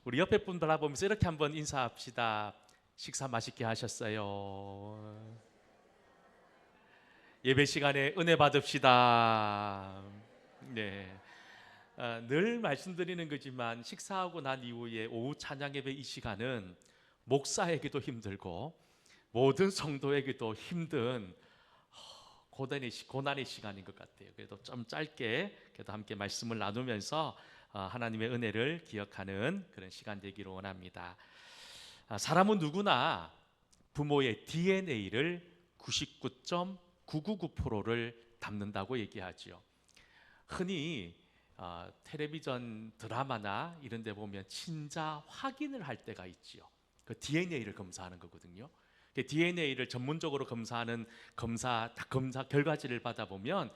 우리 옆에 분 바라보면서 이렇게 한번 인사합시다. 식사 맛있게 하셨어요. 예배 시간에 은혜 받읍시다. 네. 늘 말씀드리는 거지만 식사하고 난 이후에 오후 찬양 예배 이 시간은 목사에게도 힘들고 모든 성도에게도 힘든 고난의 시간인 것 같아요. 그래도 좀 짧게 그래도 함께 말씀을 나누면서 하나님의 은혜를 기억하는 그런 시간 되기를 원합니다. 사람은 누구나 부모의 DNA를 99.999%를 담는다고 얘기하죠. 흔히 텔레비전 드라마나 이런 데 보면 친자 확인을 할 때가 있지요. 그 DNA를 검사하는 거거든요. DNA를 전문적으로 검사하는 검사 결과지를 받아보면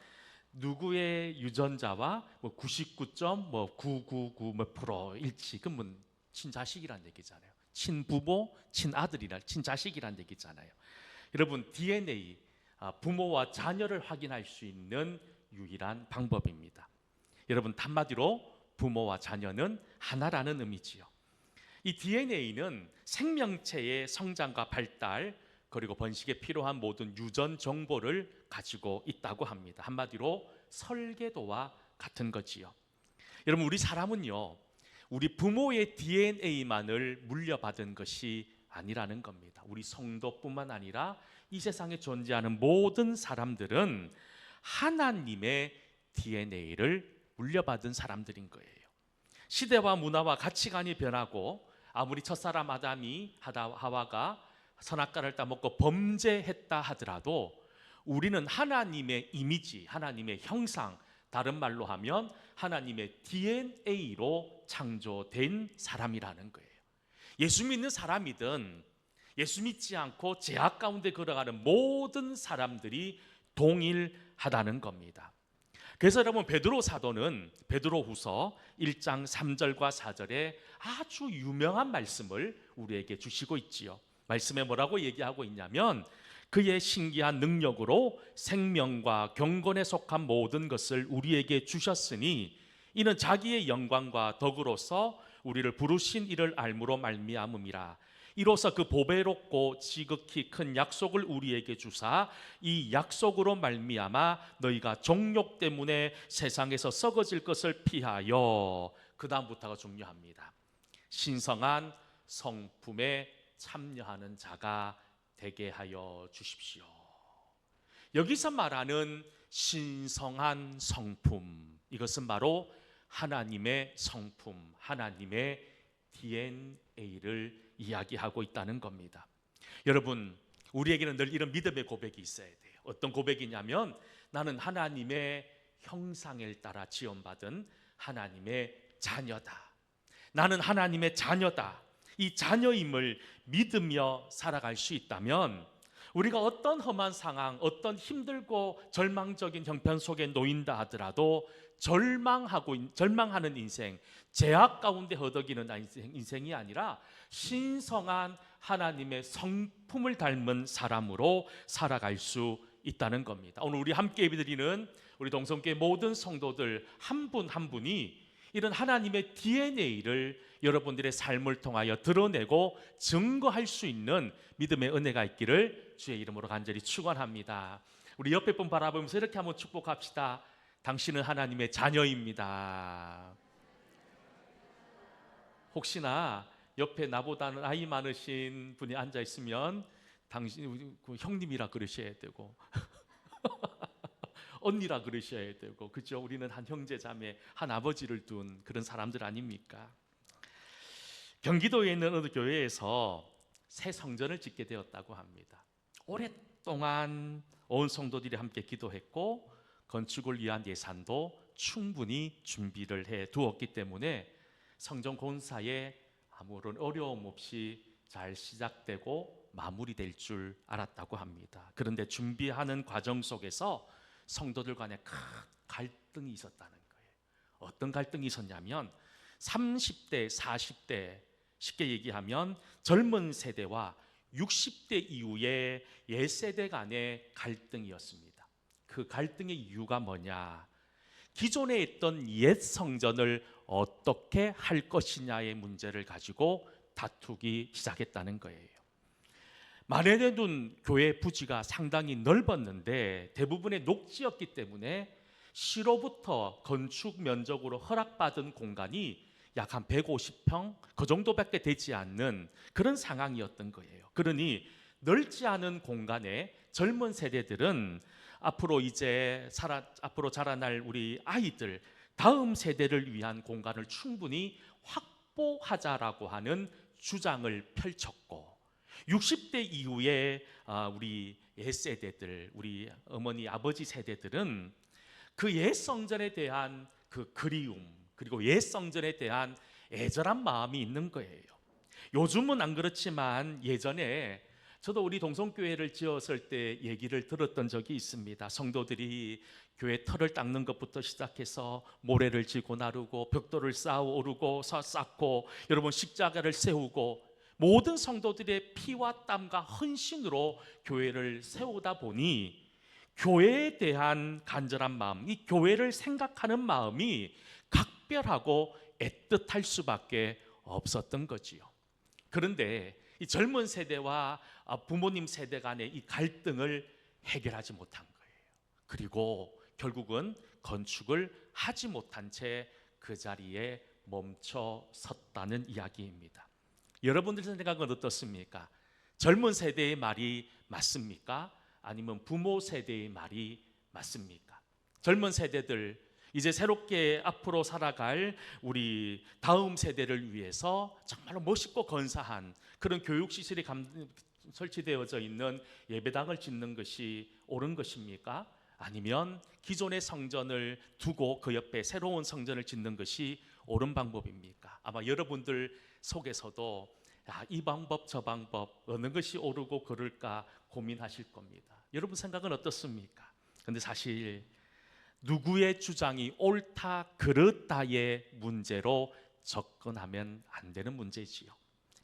누구의 유전자와 99.999% 일치, 그러면 친자식이란 얘기잖아요. 친부모, 친아들이나 친자식이란 얘기잖아요. 여러분, DNA, 부모와 자녀를 확인할 수 있는 유일한 방법입니다. 여러분, 한마디로 부모와 자녀는 하나라는 의미지요. 이 DNA는 생명체의 성장과 발달 그리고 번식에 필요한 모든 유전 정보를 가지고 있다고 합니다. 한마디로 설계도와 같은 거지요. 여러분, 우리 사람은요, 우리 부모의 DNA만을 물려받은 것이 아니라는 겁니다. 우리 성도뿐만 아니라 이 세상에 존재하는 모든 사람들은 하나님의 DNA를 물려받은 사람들인 거예요. 시대와 문화와 가치관이 변하고 아무리 첫사람 아담이 하와가 선악과를 따먹고 범죄했다 하더라도 우리는 하나님의 이미지, 하나님의 형상, 다른 말로 하면 하나님의 DNA로 창조된 사람이라는 거예요. 예수 믿는 사람이든 예수 믿지 않고 죄악 가운데 걸어가는 모든 사람들이 동일하다는 겁니다. 그래서 여러분, 베드로 사도는 베드로후서 1장 3절과 4절에 아주 유명한 말씀을 우리에게 주시고 있지요. 말씀에 뭐라고 얘기하고 있냐면 그의 신기한 능력으로 생명과 경건에 속한 모든 것을 우리에게 주셨으니 이는 자기의 영광과 덕으로서 우리를 부르신 이를 알므로 말미암음이라. 이로써 그 보배롭고 지극히 큰 약속을 우리에게 주사 이 약속으로 말미암아 너희가 정욕 때문에 세상에서 썩어질 것을 피하여, 그 다음부터가 중요합니다. 신성한 성품에 참여하는 자가 되게 하여 주십시오. 여기서 말하는 신성한 성품, 이것은 바로 하나님의 성품, 하나님의 DNA를 이야기하고 있다는 겁니다. 여러분, 우리에게는 늘 이런 믿음의 고백이 있어야 돼요. 어떤 고백이냐면 나는 하나님의 형상을 따라 지원받은 하나님의 자녀다. 나는 하나님의 자녀다. 이 자녀임을 믿으며 살아갈 수 있다면 우리가 어떤 험한 상황, 어떤 힘들고 절망적인 형편 속에 놓인다 하더라도 절망하는 인생, 죄악 가운데 허덕이는 인생이 아니라 신성한 하나님의 성품을 닮은 사람으로 살아갈 수 있다는 겁니다. 오늘 우리 함께 예배드리는 우리 동성교회 모든 성도들 한 분 한 분이 이런 하나님의 DNA를 여러분들의 삶을 통하여 드러내고 증거할 수 있는 믿음의 은혜가 있기를 주의 이름으로 간절히 축원합니다. 우리 옆에 분 바라보면서 이렇게 한번 축복합시다. 당신은 하나님의 자녀입니다. 혹시나 옆에 나보다는 나이 많으신 분이 앉아 있으면 당신 형님이라 그러셔야 되고 언니라 그러셔야 되고, 그죠? 우리는 한 형제 자매, 한 아버지를 둔 그런 사람들 아닙니까? 경기도에 있는 어느 교회에서 새 성전을 짓게 되었다고 합니다. 오랫동안 온 성도들이 함께 기도했고 건축을 위한 예산도 충분히 준비를 해 두었기 때문에 성전 공사에 아무런 어려움 없이 잘 시작되고 마무리될 줄 알았다고 합니다. 그런데 준비하는 과정 속에서 성도들 간에 큰 갈등이 있었다는 거예요. 어떤 갈등이 있었냐면 30대, 40대, 쉽게 얘기하면 젊은 세대와 60대 이후의 옛세대 간의 갈등이었습니다. 그 갈등의 이유가 뭐냐? 기존에 있던 옛 성전을 어떻게 할 것이냐의 문제를 가지고 다투기 시작했다는 거예요. 마네덴 교회 부지가 상당히 넓었는데 대부분의 녹지였기 때문에 시로부터 건축 면적으로 허락받은 공간이 약 한 150평 그 정도밖에 되지 않는 그런 상황이었던 거예요. 그러니 넓지 않은 공간에 젊은 세대들은 앞으로 자라날 우리 아이들 다음 세대를 위한 공간을 충분히 확보하자라고 하는 주장을 펼쳤고 60대 이후에 우리 옛세대들, 우리 어머니 아버지 세대들은 그 옛 성전에 대한 그 그리움 그리고 옛 성전에 대한 애절한 마음이 있는 거예요. 요즘은 안 그렇지만 예전에 저도 우리 동성교회를 지었을 때 얘기를 들었던 적이 있습니다. 성도들이 교회 털을 닦는 것부터 시작해서 모래를 지고 나르고 벽돌을 쌓아 오르고 쌓고 여러분 십자가를 세우고 모든 성도들의 피와 땀과 헌신으로 교회를 세우다 보니 교회에 대한 간절한 마음, 이 교회를 생각하는 마음이 각별하고 애틋할 수밖에 없었던 거지요. 그런데 이 젊은 세대와 부모님 세대 간의 이 갈등을 해결하지 못한 거예요. 그리고 결국은 건축을 하지 못한 채 그 자리에 멈춰 섰다는 이야기입니다. 여러분들 생각은 어떻습니까? 젊은 세대의 말이 맞습니까? 아니면 부모 세대의 말이 맞습니까? 젊은 세대들 이제 새롭게 앞으로 살아갈 우리 다음 세대를 위해서 정말로 멋있고 건사한 그런 교육시설이 설치되어져 있는 예배당을 짓는 것이 옳은 것입니까? 아니면 기존의 성전을 두고 그 옆에 새로운 성전을 짓는 것이 옳은 방법입니까? 아마 여러분들 속에서도 이 방법 저 방법 어느 것이 옳고 그럴까 고민하실 겁니다. 여러분 생각은 어떻습니까? 근데 사실 누구의 주장이 옳다 그렇다의 문제로 접근하면 안 되는 문제지요.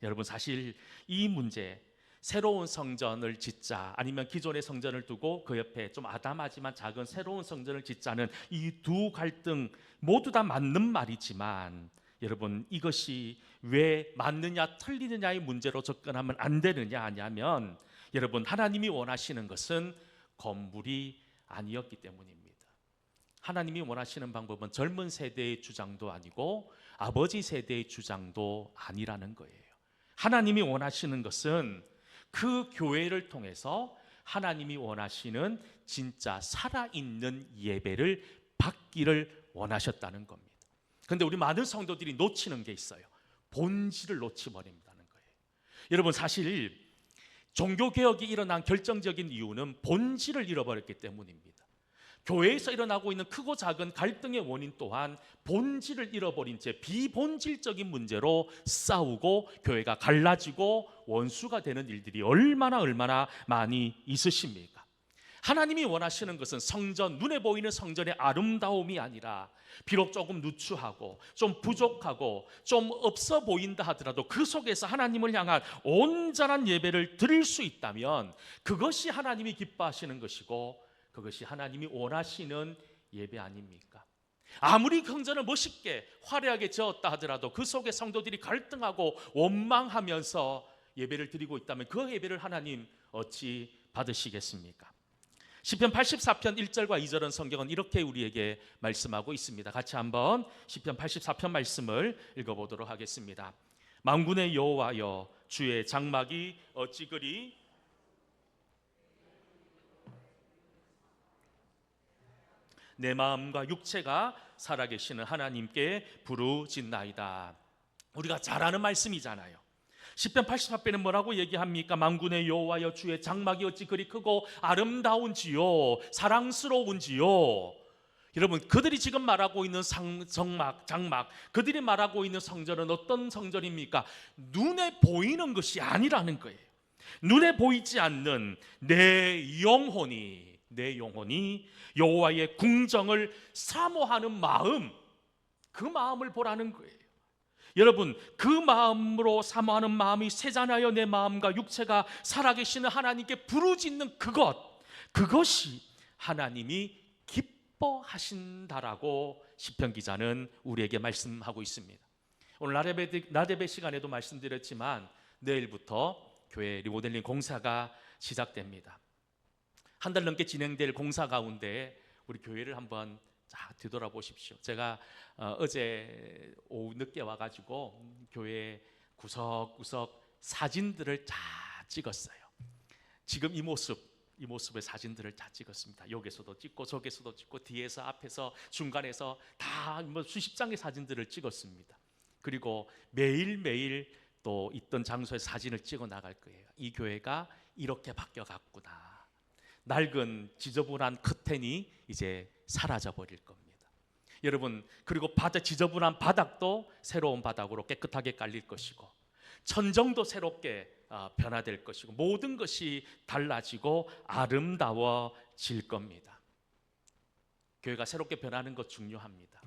여러분 사실 이 문제 새로운 성전을 짓자 아니면 기존의 성전을 두고 그 옆에 좀 아담하지만 작은 새로운 성전을 짓자는 이 두 갈등 모두 다 맞는 말이지만 여러분 이것이 왜 맞느냐 틀리느냐의 문제로 접근하면 안 되느냐 하냐면 여러분 하나님이 원하시는 것은 건물이 아니었기 때문입니다. 하나님이 원하시는 방법은 젊은 세대의 주장도 아니고 아버지 세대의 주장도 아니라는 거예요. 하나님이 원하시는 것은 그 교회를 통해서 하나님이 원하시는 진짜 살아있는 예배를 받기를 원하셨다는 겁니다. 그런데 우리 많은 성도들이 놓치는 게 있어요. 본질을 놓치버린다는 거예요. 여러분 사실 종교개혁이 일어난 결정적인 이유는 본질을 잃어버렸기 때문입니다. 교회에서 일어나고 있는 크고 작은 갈등의 원인 또한 본질을 잃어버린 채 비본질적인 문제로 싸우고 교회가 갈라지고 원수가 되는 일들이 얼마나 많이 있으십니까? 하나님이 원하시는 것은 성전, 눈에 보이는 성전의 아름다움이 아니라 비록 조금 누추하고 좀 부족하고 좀 없어 보인다 하더라도 그 속에서 하나님을 향한 온전한 예배를 드릴 수 있다면 그것이 하나님이 기뻐하시는 것이고 그것이 하나님이 원하시는 예배 아닙니까? 아무리 성전을 멋있게 화려하게 지었다 하더라도 그 속에 성도들이 갈등하고 원망하면서 예배를 드리고 있다면 그 예배를 하나님 어찌 받으시겠습니까? 시편 84편 1절과 2절은 성경은 이렇게 우리에게 말씀하고 있습니다. 같이 한번 시편 84편 말씀을 읽어보도록 하겠습니다. 만군의 여호와여 주의 장막이 어찌 그리 내 마음과 육체가 살아계시는 하나님께 부르짖나이다. 우리가 잘 아는 말씀이잖아요. 시편 84편은 뭐라고 얘기합니까? 만군의 여호와여 주의 장막이 어찌 그리 크고 아름다운지요 사랑스러운지요. 여러분 그들이 지금 말하고 있는 장막 그들이 말하고 있는 성전은 어떤 성전입니까? 눈에 보이는 것이 아니라는 거예요. 눈에 보이지 않는 내 영혼이 여호와의 궁정을 사모하는 마음, 그 마음을 보라는 거예요. 여러분 그 마음으로 사모하는 마음이 세잔하여 내 마음과 육체가 살아계시는 하나님께 부르짖는 그것이 하나님이 기뻐하신다라고 시편 기자는 우리에게 말씀하고 있습니다. 오늘 나레베 시간에도 말씀드렸지만 내일부터 교회 리모델링 공사가 시작됩니다. 한 달 넘게 진행될 공사 가운데 우리 교회를 한번 뒤돌아보십시오. 제가 어제 오후 늦게 와가지고 교회 구석구석 사진들을 다 찍었어요. 지금 이 모습의 사진들을 다 찍었습니다. 여기서도 찍고 저기서도 찍고 뒤에서 앞에서 중간에서 다 수십 장의 사진들을 찍었습니다. 그리고 매일매일 또 있던 장소에 사진을 찍어 나갈 거예요. 이 교회가 이렇게 바뀌어갔구나. 낡은 지저분한 커튼이 이제 사라져 버릴 겁니다. 여러분, 그리고 지저분한 바닥도 새로운 바닥으로 깨끗하게 깔릴 것이고 천정도 새롭게 변화될 것이고 모든 것이 달라지고 아름다워질 겁니다. 교회가 새롭게 변하는 것 중요합니다.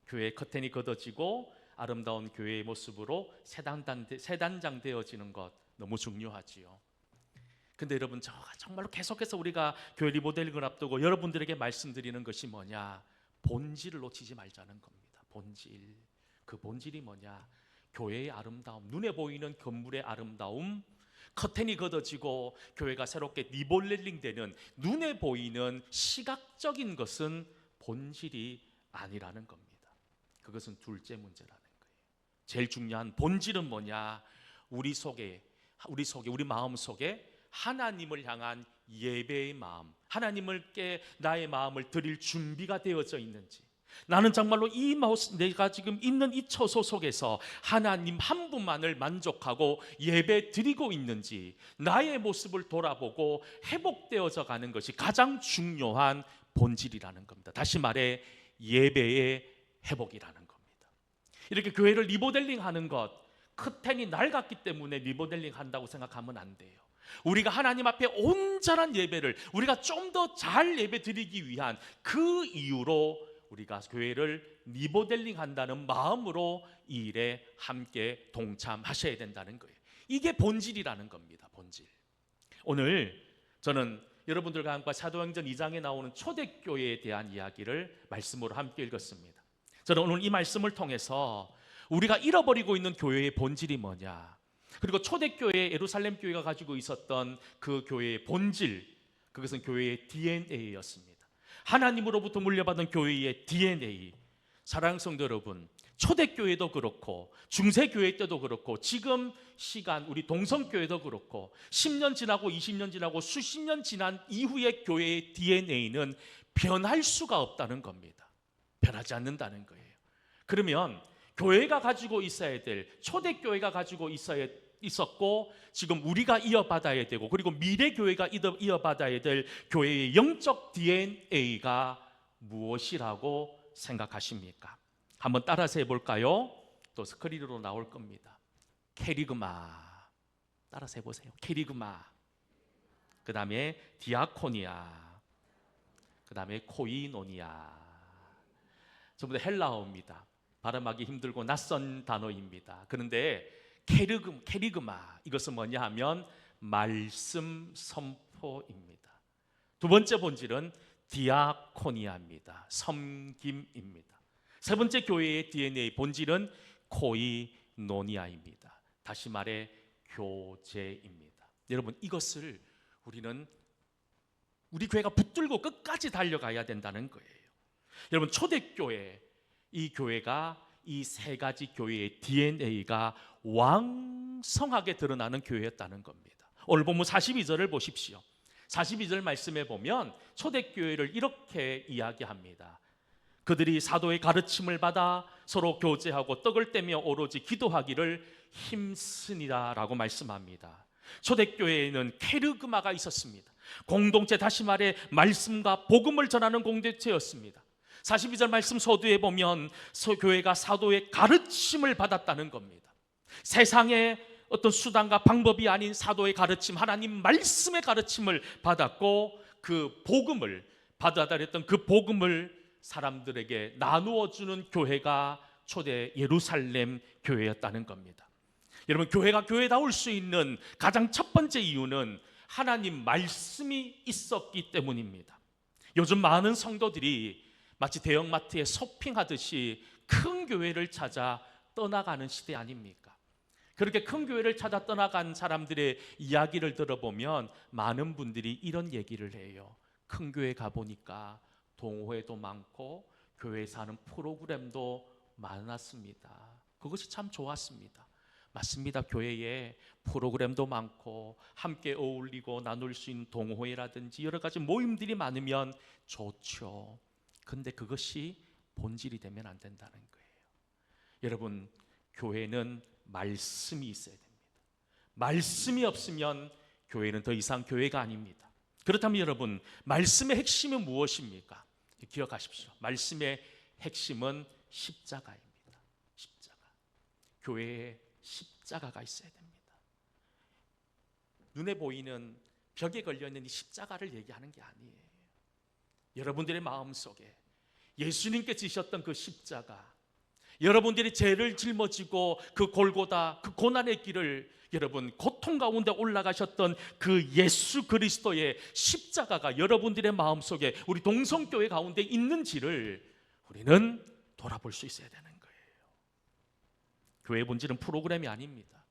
교회의 커튼이 걷어지고 아름다운 교회의 모습으로 새단장 되어지는 것 너무 중요하지요. 근데 여러분, 정말로 계속해서 우리가 교회 리모델링을 앞두고 여러분들에게 말씀드리는 것이 뭐냐? 본질을 놓치지 말자는 겁니다. 본질. 그 본질이 뭐냐? 교회의 아름다움, 눈에 보이는 건물의 아름다움, 커튼이 걷어지고 교회가 새롭게 리모델링 되는 눈에 보이는 시각적인 것은 본질이 아니라는 겁니다. 그것은 둘째 문제라는 거예요. 제일 중요한 본질은 뭐냐? 우리 마음 속에 하나님을 향한 예배의 마음, 하나님께 나의 마음을 드릴 준비가 되어져 있는지, 나는 정말로 내가 지금 있는 이 처소 속에서 하나님 한 분만을 만족하고 예배 드리고 있는지, 나의 모습을 돌아보고 회복되어져 가는 것이 가장 중요한 본질이라는 겁니다. 다시 말해 예배의 회복이라는 겁니다. 이렇게 교회를 리모델링 하는 것, 커튼이 낡았기 때문에 리모델링 한다고 생각하면 안 돼요. 우리가 하나님 앞에 온전한 예배를, 우리가 좀 더 잘 예배 드리기 위한 그 이유로 우리가 교회를 리모델링 한다는 마음으로 이 일에 함께 동참하셔야 된다는 거예요. 이게 본질이라는 겁니다. 본질. 오늘 저는 여러분들과 함께 사도행전 2장에 나오는 초대교회에 대한 이야기를 말씀으로 함께 읽었습니다. 저는 오늘 이 말씀을 통해서 우리가 잃어버리고 있는 교회의 본질이 뭐냐, 그리고 초대교회 예루살렘 교회가 가지고 있었던 그 교회의 본질, 그것은 교회의 DNA였습니다. 하나님으로부터 물려받은 교회의 DNA. 사랑하는 성도 여러분, 초대교회도 그렇고 중세교회 때도 그렇고 지금 시간 우리 동성교회도 그렇고 10년 지나고 20년 지나고 수십 년 지난 이후의 교회의 DNA는 변할 수가 없다는 겁니다. 변하지 않는다는 거예요. 그러면 교회가 가지고 있어야 될, 초대교회가 가지고 있었고 지금 우리가 이어받아야 되고 그리고 미래 교회가 이어받아야 될 교회의 영적 DNA가 무엇이라고 생각하십니까? 한번 따라서 해볼까요? 또 스크린으로 나올 겁니다. 캐리그마. 따라서 해보세요. 캐리그마. 그 다음에 디아코니아. 그 다음에 코이노니아. 전부 다 헬라어입니다. 발음하기 힘들고 낯선 단어입니다. 그런데 캐리그마, 이것은 뭐냐 하면 말씀 선포입니다. 두 번째 본질은 디아코니아입니다. 섬김입니다. 세 번째 교회의 DNA 본질은 코이노니아입니다. 다시 말해 교제입니다. 여러분, 이것을 우리 교회가 붙들고 끝까지 달려가야 된다는 거예요. 여러분, 초대교회, 이 교회가 이 세 가지 교회의 DNA가 왕성하게 드러나는 교회였다는 겁니다. 오늘 본문 42절을 보십시오. 42절 말씀에 보면 초대교회를 이렇게 이야기합니다. 그들이 사도의 가르침을 받아 서로 교제하고 떡을 떼며 오로지 기도하기를 힘쓰니라 라고 말씀합니다. 초대교회에는 케르그마가 있었습니다. 공동체, 다시 말해 말씀과 복음을 전하는 공동체였습니다. 42절 말씀 서두에 보면 교회가 사도의 가르침을 받았다는 겁니다. 세상의 어떤 수단과 방법이 아닌 사도의 가르침, 하나님 말씀의 가르침을 받았고 그 복음을 받아들였던 그 복음을 사람들에게 나누어 주는 교회가 초대 예루살렘 교회였다는 겁니다. 여러분, 교회가 교회다울 수 있는 가장 첫 번째 이유는 하나님 말씀이 있었기 때문입니다. 요즘 많은 성도들이 마치 대형마트에 쇼핑하듯이 큰 교회를 찾아 떠나가는 시대 아닙니까? 그렇게 큰 교회를 찾아 떠나간 사람들의 이야기를 들어보면 많은 분들이 이런 얘기를 해요. 큰 교회 가보니까 동호회도 많고 교회에서 하는 프로그램도 많았습니다. 그것이 참 좋았습니다. 맞습니다. 교회에 프로그램도 많고 함께 어울리고 나눌 수 있는 동호회라든지 여러 가지 모임들이 많으면 좋죠. 근데 그것이 본질이 되면 안 된다는 거예요. 여러분, 교회는 말씀이 있어야 됩니다. 말씀이 없으면 교회는 더 이상 교회가 아닙니다. 그렇다면 여러분, 말씀의 핵심은 무엇입니까? 기억하십시오. 말씀의 핵심은 십자가입니다. 십자가. 교회에 십자가가 있어야 됩니다. 눈에 보이는 벽에 걸려있는 이 십자가를 얘기하는 게 아니에요. 여러분들의 마음속에 예수님께 지셨던 그 십자가, 여러분들이 죄를 짊어지고 그 골고다, 그 고난의 길을 여러분 고통 가운데 올라가셨던 그 예수 그리스도의 십자가가 여러분들의 마음속에 우리 동성교회 가운데 있는지를 우리는 돌아볼 수 있어야 되는 거예요. 교회의 본질은 프로그램이 아닙니다.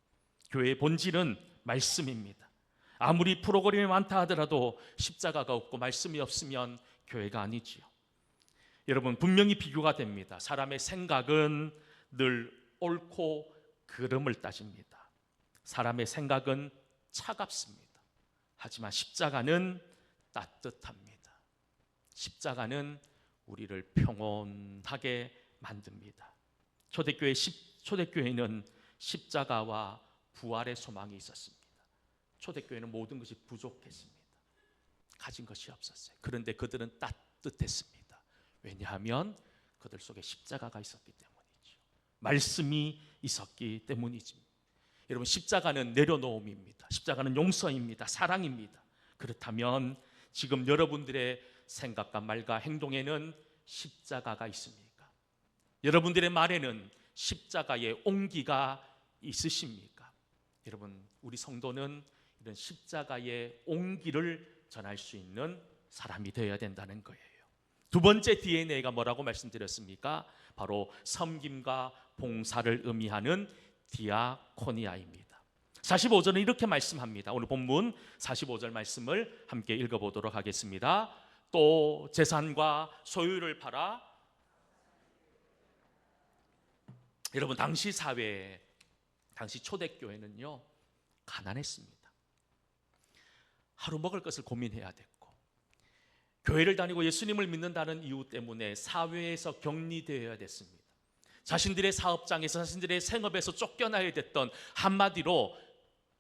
교회의 본질은 말씀입니다. 아무리 프로그램이 많다 하더라도 십자가가 없고 말씀이 없으면 교회가 아니지요. 여러분, 분명히 비교가 됩니다. 사람의 생각은 늘 옳고 그름을 따집니다. 사람의 생각은 차갑습니다. 하지만 십자가는 따뜻합니다. 십자가는 우리를 평온하게 만듭니다. 초대교회는 십자가와 부활의 소망이 있었습니다. 초대교회는 모든 것이 부족했습니다. 가진 것이 없었어요. 그런데 그들은 따뜻했습니다. 왜냐하면 그들 속에 십자가가 있었기 때문이죠. 말씀이 있었기 때문이죠. 여러분, 십자가는 내려놓음입니다. 십자가는 용서입니다. 사랑입니다. 그렇다면 지금 여러분들의 생각과 말과 행동에는 십자가가 있습니까? 여러분들의 말에는 십자가의 온기가 있으십니까? 여러분, 우리 성도는 이런 십자가의 온기를 전할 수 있는 사람이 되어야 된다는 거예요. 두 번째 DNA가 뭐라고 말씀드렸습니까? 바로 섬김과 봉사를 의미하는 디아코니아입니다. 45절은 이렇게 말씀합니다. 오늘 본문 45절 말씀을 함께 읽어보도록 하겠습니다. 또 재산과 소유를 팔아. 여러분, 당시 사회에, 당시 초대교회는요 가난했습니다. 하루 먹을 것을 고민해야 됐고, 교회를 다니고 예수님을 믿는다는 이유 때문에 사회에서 격리되어야 됐습니다. 자신들의 사업장에서, 자신들의 생업에서 쫓겨나야 됐던, 한마디로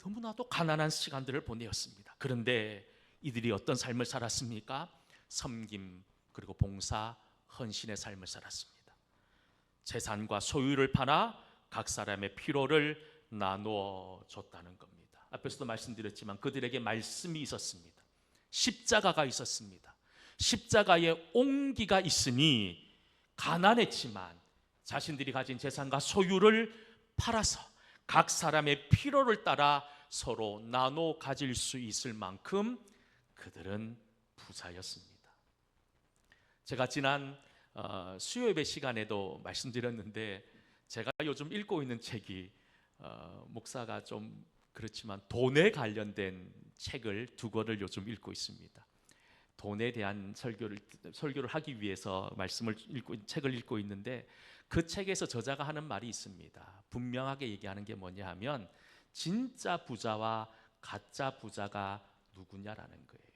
너무나도 가난한 시간들을 보내었습니다. 그런데 이들이 어떤 삶을 살았습니까? 섬김, 그리고 봉사, 헌신의 삶을 살았습니다. 재산과 소유를 팔아 각 사람의 필요를 나누어 줬다는 겁니다. 앞에서도 말씀드렸지만 그들에게 말씀이 있었습니다. 십자가가 있었습니다. 십자가의 온기가 있으니 가난했지만 자신들이 가진 재산과 소유를 팔아서 각 사람의 필요를 따라 서로 나눠 가질 수 있을 만큼 그들은 부자였습니다. 제가 지난 수요예배 시간에도 말씀드렸는데, 제가 요즘 읽고 있는 책이 목사가 좀 그렇지만 돈에 관련된 책을 두 권을 요즘 읽고 있습니다. 돈에 대한 설교를 하기 위해서 책을 읽고 있는데, 그 책에서 저자가 하는 말이 있습니다. 분명하게 얘기하는 게 뭐냐 하면 진짜 부자와 가짜 부자가 누구냐라는 거예요.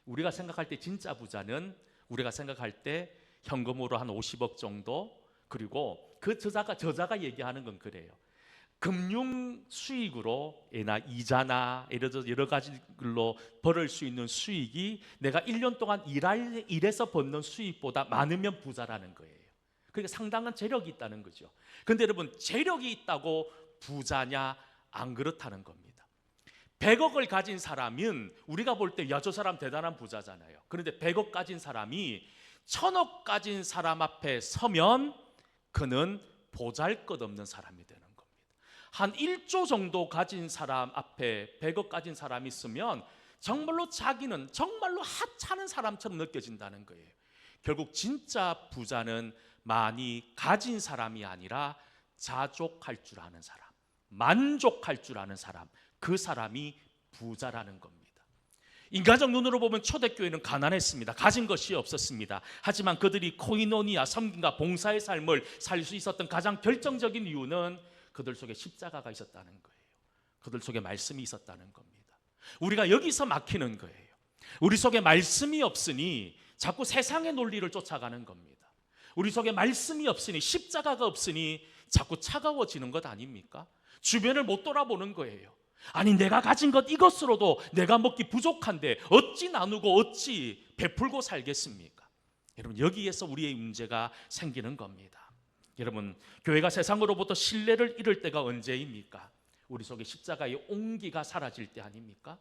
우리가 생각할 때 진짜 부자는 우리가 생각할 때 현금으로 한 50억 정도, 그리고 그 저자가 얘기하는 건 그래요. 금융 수익으로 이자나 여러 가지 걸로 벌을 수 있는 수익이 내가 1년 동안 일해서 버는 수익보다 많으면 부자라는 거예요. 그러니까 상당한 재력이 있다는 거죠. 그런데 여러분, 재력이 있다고 부자냐? 안 그렇다는 겁니다. 100억을 가진 사람은 우리가 볼 때 야, 저 사람 대단한 부자잖아요. 그런데 100억 가진 사람이 1000억 가진 사람 앞에 서면 그는 보잘것없는 사람이 되는 겁니다. 한 1조 정도 가진 사람 앞에 100억 가진 사람이 있으면 정말로 자기는 정말로 하찮은 사람처럼 느껴진다는 거예요. 결국 진짜 부자는 많이 가진 사람이 아니라 자족할 줄 아는 사람, 만족할 줄 아는 사람, 그 사람이 부자라는 겁니다. 인간적 눈으로 보면 초대교회는 가난했습니다. 가진 것이 없었습니다. 하지만 그들이 코이노니아, 섬김과 봉사의 삶을 살 수 있었던 가장 결정적인 이유는 그들 속에 십자가가 있었다는 거예요. 그들 속에 말씀이 있었다는 겁니다. 우리가 여기서 막히는 거예요. 우리 속에 말씀이 없으니 자꾸 세상의 논리를 쫓아가는 겁니다. 우리 속에 말씀이 없으니, 십자가가 없으니 자꾸 차가워지는 것 아닙니까? 주변을 못 돌아보는 거예요. 아니, 내가 가진 것 이것으로도 내가 먹기 부족한데 어찌 나누고 어찌 베풀고 살겠습니까? 여러분, 여기에서 우리의 문제가 생기는 겁니다. 여러분, 교회가 세상으로부터 신뢰를 잃을 때가 언제입니까? 우리 속에 십자가의 온기가 사라질 때 아닙니까?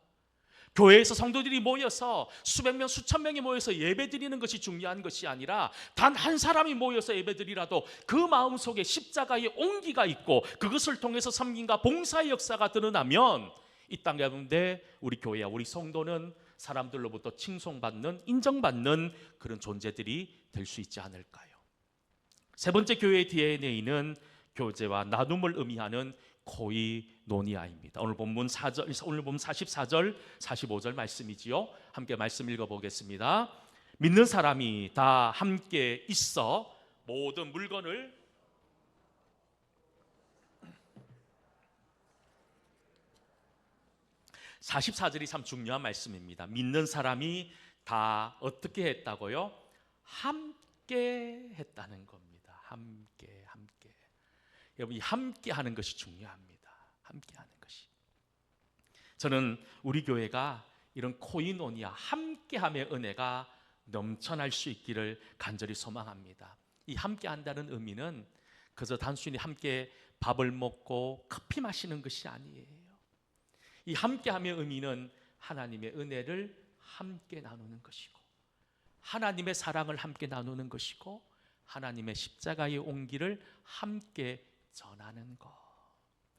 교회에서 성도들이 모여서 수백 명, 수천 명이 모여서 예배드리는 것이 중요한 것이 아니라 단 한 사람이 모여서 예배드리라도 그 마음속에 십자가의 온기가 있고 그것을 통해서 섬김과 봉사의 역사가 드러나면 이 땅 가운데 우리 교회와 우리 성도는 사람들로부터 칭송받는, 인정받는 그런 존재들이 될 수 있지 않을까요? 세 번째 교회의 DNA는 교제와 나눔을 의미하는 코이노니아입니다. 오늘 본문 44절, 45절 말씀이지요. 함께 말씀 읽어보겠습니다. 믿는 사람이 다 함께 있어 모든 물건을 44절이 참 중요한 말씀입니다. 믿는 사람이 다 어떻게 했다고요? 함께 했다는 겁니다. 함께. 여러분, 이 함께 하는 것이 중요합니다. 함께 하는 것이. 저는 우리 교회가 이런 코이노니아, 함께함의 은혜가 넘쳐날 수 있기를 간절히 소망합니다. 이 함께 한다는 의미는 그저 단순히 함께 밥을 먹고 커피 마시는 것이 아니에요. 이 함께함의 의미는 하나님의 은혜를 함께 나누는 것이고, 하나님의 사랑을 함께 나누는 것이고, 하나님의 십자가의 온기를 함께 전하는 것.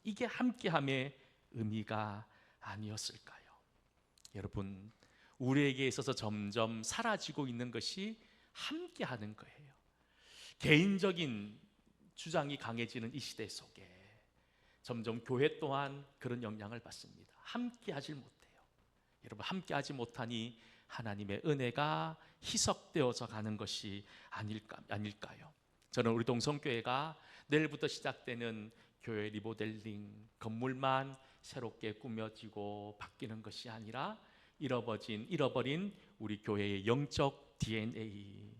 이게 함께함의 의미가 아니었을까요? 여러분, 우리에게 있어서 점점 사라지고 있는 것이 함께하는 거예요. 개인적인 주장이 강해지는 이 시대 속에 점점 교회 또한 그런 영향을 받습니다. 함께하지 못해요. 여러분, 함께하지 못하니 하나님의 은혜가 희석되어져 가는 것이 아닐까요? 저는 우리 동성교회가 내일부터 시작되는 교회 리모델링, 건물만 새롭게 꾸며지고 바뀌는 것이 아니라 잃어버린 우리 교회의 영적 DNA,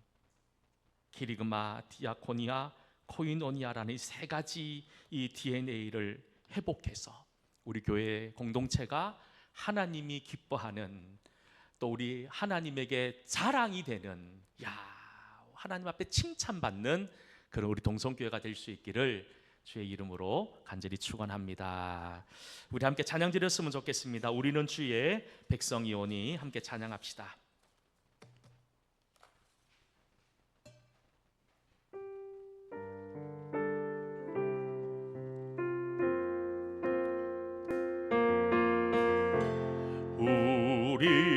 키리그마, 디아코니아, 코이노니아라는 이 세 가지 이 DNA를 회복해서 우리 교회 공동체가 하나님이 기뻐하는, 또 우리 하나님에게 자랑이 되는, 하나님 앞에 칭찬받는 그런 우리 동성교회가 될 수 있기를 주의 이름으로 간절히 축원합니다. 우리 함께 찬양 드렸으면 좋겠습니다. 우리는 주의 백성이오니 함께 찬양합시다. 우리는